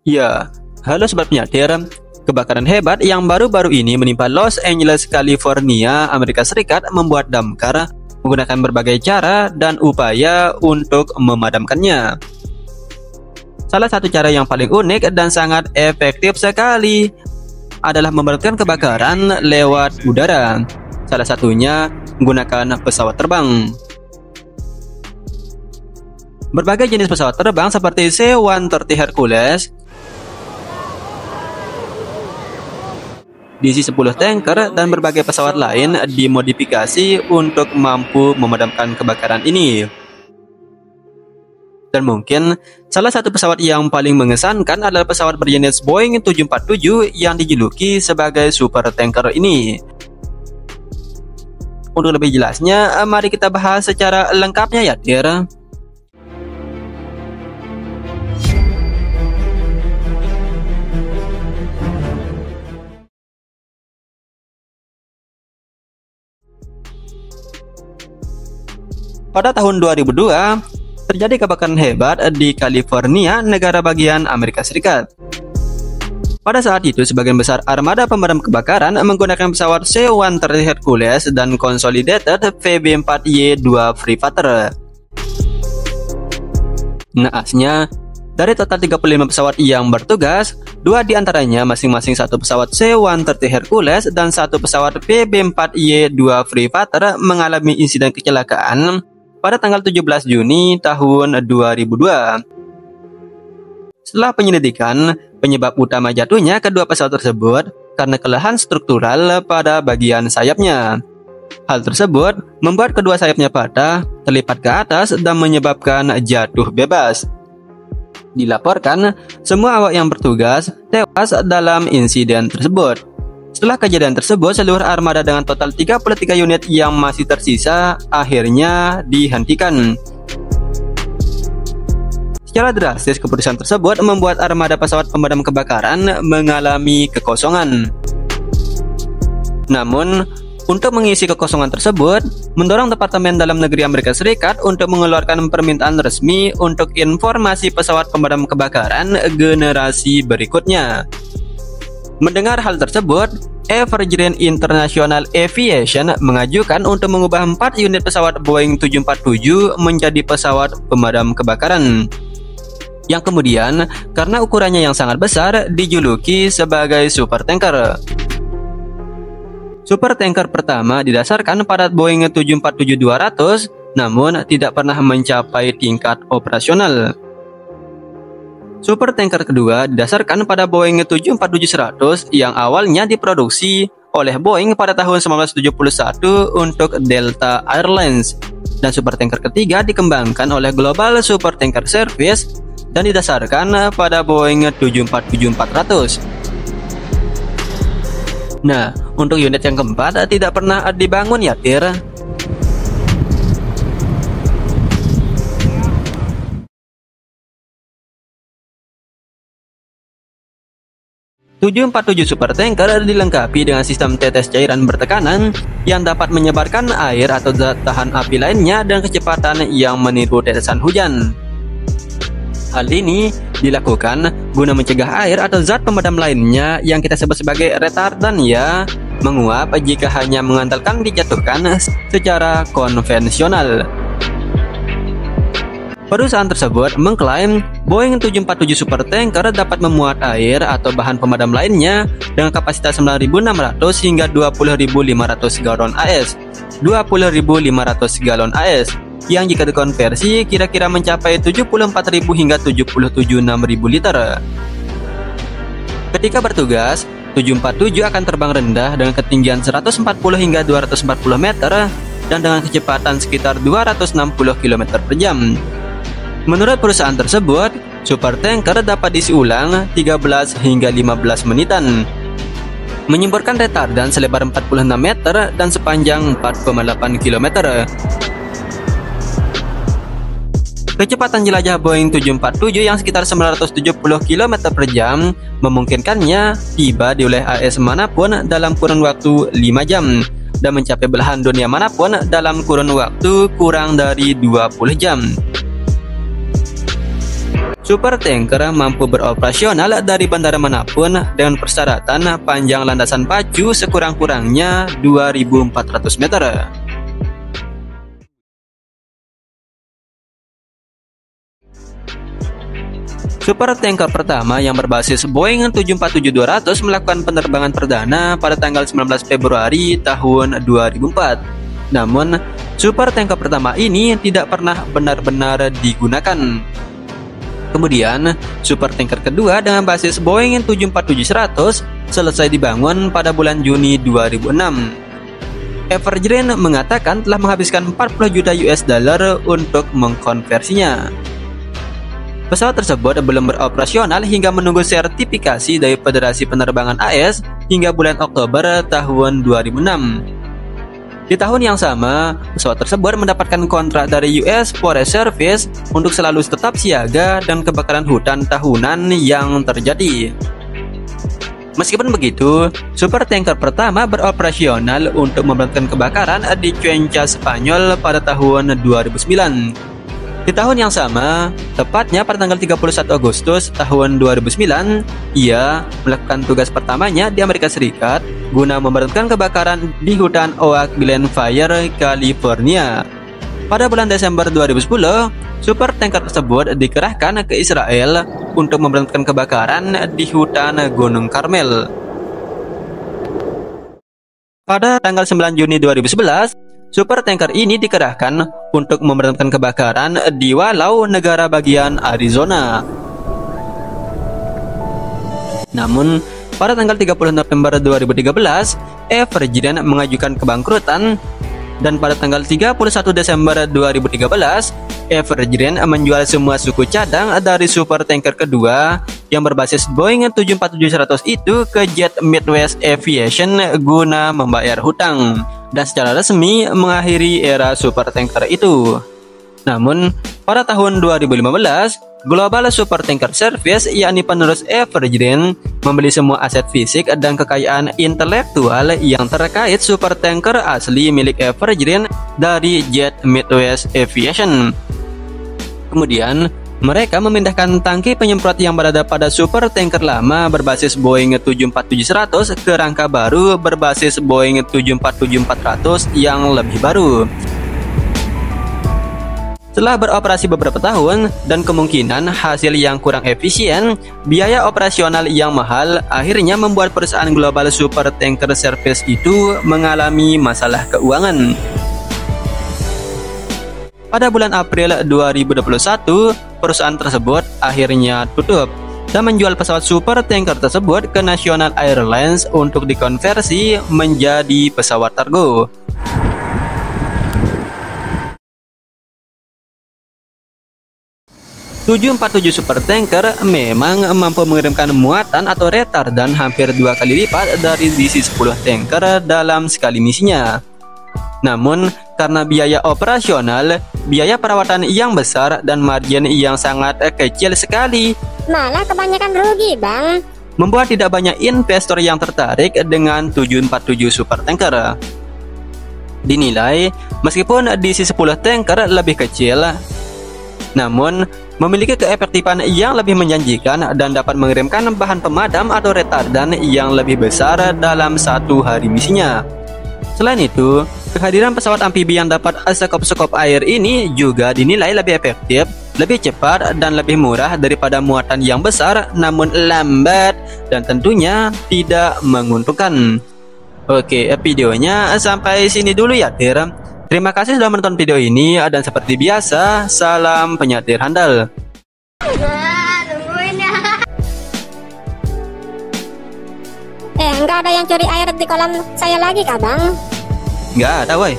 Ya, halo sobat penyatir. Kebakaran hebat yang baru-baru ini menimpa Los Angeles, California, Amerika Serikat membuat damkar menggunakan berbagai cara dan upaya untuk memadamkannya. Salah satu cara yang paling unik dan sangat efektif sekali adalah memadamkan kebakaran lewat udara. Salah satunya menggunakan pesawat terbang. Berbagai jenis pesawat terbang seperti C-130 Hercules, DC-10 tanker, dan berbagai pesawat lain dimodifikasi untuk mampu memadamkan kebakaran ini. Dan mungkin salah satu pesawat yang paling mengesankan adalah pesawat berjenis Boeing 747 yang dijuluki sebagai super tanker ini. Untuk lebih jelasnya, mari kita bahas secara lengkapnya ya, Tir. Pada tahun 2002, terjadi kebakaran hebat di California, negara bagian Amerika Serikat. Pada saat itu, sebagian besar armada pemadam kebakaran menggunakan pesawat C-130 Hercules dan Consolidated VB-4Y2 Free Fighter. Naasnya, dari total 35 pesawat yang bertugas, 2 diantaranya masing-masing satu pesawat C-130 Hercules dan satu pesawat VB-4Y2 Free Fighter mengalami insiden kecelakaan pada tanggal 17 Juni tahun 2002. Setelah penyelidikan, penyebab utama jatuhnya kedua pesawat tersebut karena kelelahan struktural pada bagian sayapnya. Hal tersebut membuat kedua sayapnya patah, terlipat ke atas, dan menyebabkan jatuh bebas. Dilaporkan, semua awak yang bertugas tewas dalam insiden tersebut. Setelah kejadian tersebut, seluruh armada dengan total 33 unit yang masih tersisa akhirnya dihentikan. Secara drastis, keputusan tersebut membuat armada pesawat pemadam kebakaran mengalami kekosongan. Namun, untuk mengisi kekosongan tersebut, mendorong Departemen Dalam Negeri Amerika Serikat untuk mengeluarkan permintaan resmi untuk informasi pesawat pemadam kebakaran generasi berikutnya. Mendengar hal tersebut, Evergreen International Aviation mengajukan untuk mengubah 4 unit pesawat Boeing 747 menjadi pesawat pemadam kebakaran, yang kemudian karena ukurannya yang sangat besar dijuluki sebagai super tanker. Super tanker pertama didasarkan pada Boeing 747-200, namun tidak pernah mencapai tingkat operasional. Super tanker kedua didasarkan pada Boeing 747-100 yang awalnya diproduksi oleh Boeing pada tahun 1971 untuk Delta Airlines. Dan super tanker ketiga dikembangkan oleh Global Super Tanker Service dan didasarkan pada Boeing 747-400. Nah, untuk unit yang keempat tidak pernah dibangun ya, Tir. (747) Super Tanker dilengkapi dengan sistem tetes cairan bertekanan yang dapat menyebarkan air atau zat tahan api lainnya dan kecepatan yang meniru tetesan hujan. Hal ini dilakukan guna mencegah air atau zat pemadam lainnya yang kita sebut sebagai retardan ya menguap jika hanya mengandalkan dijatuhkan secara konvensional. Perusahaan tersebut mengklaim Boeing 747 Super Tanker dapat memuat air atau bahan pemadam lainnya dengan kapasitas 9.600 hingga 20.500 galon AS. 20.500 galon AS yang jika dikonversi kira-kira mencapai 74.000 hingga 77.600 liter. Ketika bertugas, 747 akan terbang rendah dengan ketinggian 140 hingga 240 meter dan dengan kecepatan sekitar 260 km per jam. Menurut perusahaan tersebut, super tanker dapat diisi ulang 13 hingga 15 menitan, menyemburkan retardan selebar 46 meter dan sepanjang 4,8 km. Kecepatan jelajah Boeing 747 yang sekitar 970 km per jam memungkinkannya tiba di wilayah AS manapun dalam kurun waktu 5 jam dan mencapai belahan dunia manapun dalam kurun waktu kurang dari 20 jam. Super tanker mampu beroperasional dari bandara manapun dengan persyaratan panjang landasan pacu sekurang-kurangnya 2.400 meter. Super tanker pertama yang berbasis Boeing 747-200 melakukan penerbangan perdana pada tanggal 19 Februari tahun 2004. Namun, super tanker pertama ini tidak pernah benar-benar digunakan. Kemudian, super tanker kedua dengan basis Boeing 747-100 selesai dibangun pada bulan Juni 2006. Evergreen mengatakan telah menghabiskan 40 juta US dollar untuk mengkonversinya. Pesawat tersebut belum beroperasional hingga menunggu sertifikasi dari Federasi Penerbangan AS hingga bulan Oktober tahun 2006. Di tahun yang sama, pesawat tersebut mendapatkan kontrak dari US Forest Service untuk selalu tetap siaga dan kebakaran hutan tahunan yang terjadi. Meskipun begitu, super tanker pertama beroperasional untuk memadamkan kebakaran di Cuenca, Spanyol pada tahun 2009. Di tahun yang sama, tepatnya pada tanggal 31 Agustus tahun 2009, ia melakukan tugas pertamanya di Amerika Serikat guna memadamkan kebakaran di hutan Oak Glen Fire, California. Pada bulan Desember 2010, super tanker tersebut dikerahkan ke Israel untuk memadamkan kebakaran di hutan Gunung Karmel. Pada tanggal 9 Juni 2011, super tanker ini dikerahkan untuk memadamkan kebakaran di Walau, negara bagian Arizona. Namun, pada tanggal 30 November 2013, Evergreen mengajukan kebangkrutan dan pada tanggal 31 Desember 2013, Evergreen menjual semua suku cadang dari super tanker kedua yang berbasis Boeing 747-100 itu ke Jet Midwest Aviation guna membayar hutang dan secara resmi mengakhiri era super tanker itu. Namun, pada tahun 2015, Global Super Tanker Service, yakni penerus Evergreen, membeli semua aset fisik dan kekayaan intelektual yang terkait super tanker asli milik Evergreen dari Jet Midwest Aviation. Kemudian, mereka memindahkan tangki penyemprot yang berada pada super tanker lama berbasis Boeing 747-100 ke rangka baru berbasis Boeing 747-400 yang lebih baru. Setelah beroperasi beberapa tahun dan kemungkinan hasil yang kurang efisien, biaya operasional yang mahal akhirnya membuat perusahaan Global Super Tanker Service itu mengalami masalah keuangan. Pada bulan April 2021, perusahaan tersebut akhirnya tutup dan menjual pesawat super tanker tersebut ke National Airlines untuk dikonversi menjadi pesawat kargo. (747) Super Tanker memang mampu mengirimkan muatan atau retardan hampir 2 kali lipat dari DC-10 tanker dalam sekali misinya. Namun, karena biaya operasional, biaya perawatan yang besar, dan margin yang sangat kecil sekali, malah kebanyakan rugi, Bang, membuat tidak banyak investor yang tertarik dengan 747 Super Tanker. Dinilai, meskipun DC-10 tanker lebih kecil, namun memiliki keefektifan yang lebih menjanjikan dan dapat mengirimkan bahan pemadam atau retardan yang lebih besar dalam satu hari misinya. Selain itu, kehadiran pesawat amfibi yang dapat sekop-sekop air ini juga dinilai lebih efektif, lebih cepat, dan lebih murah daripada muatan yang besar namun lambat dan tentunya tidak menguntungkan. Oke, videonya sampai sini dulu ya, Tir. Terima kasih sudah menonton video ini dan seperti biasa, salam penyatir handal. Nggak ada yang curi air di kolam saya lagi, Kak, Bang? Nggak ada, woi.